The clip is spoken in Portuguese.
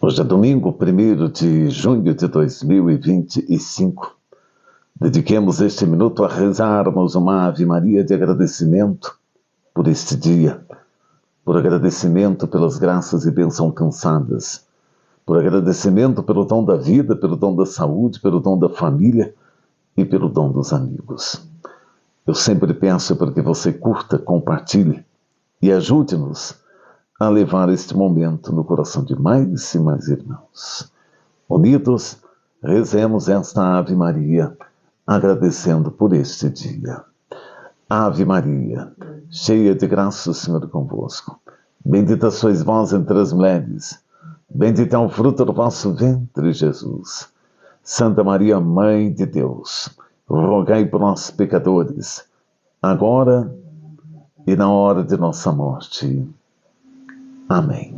Hoje é domingo, 1º de junho de 2025. Dediquemos este minuto a rezarmos uma Ave Maria de agradecimento por este dia, por agradecimento pelas graças e bênçãos alcançadas, por agradecimento pelo dom da vida, pelo dom da saúde, pelo dom da família e pelo dom dos amigos. Eu sempre peço para que você curta, compartilhe e ajude-nos a levar este momento no coração de mais e mais irmãos. Unidos, rezemos esta Ave Maria, agradecendo por este dia. Ave Maria, cheia de graça, o Senhor é convosco. Bendita sois vós entre as mulheres, bendito é o fruto do vosso ventre, Jesus. Santa Maria, Mãe de Deus, rogai por nós, pecadores, agora e na hora de nossa morte. Amém.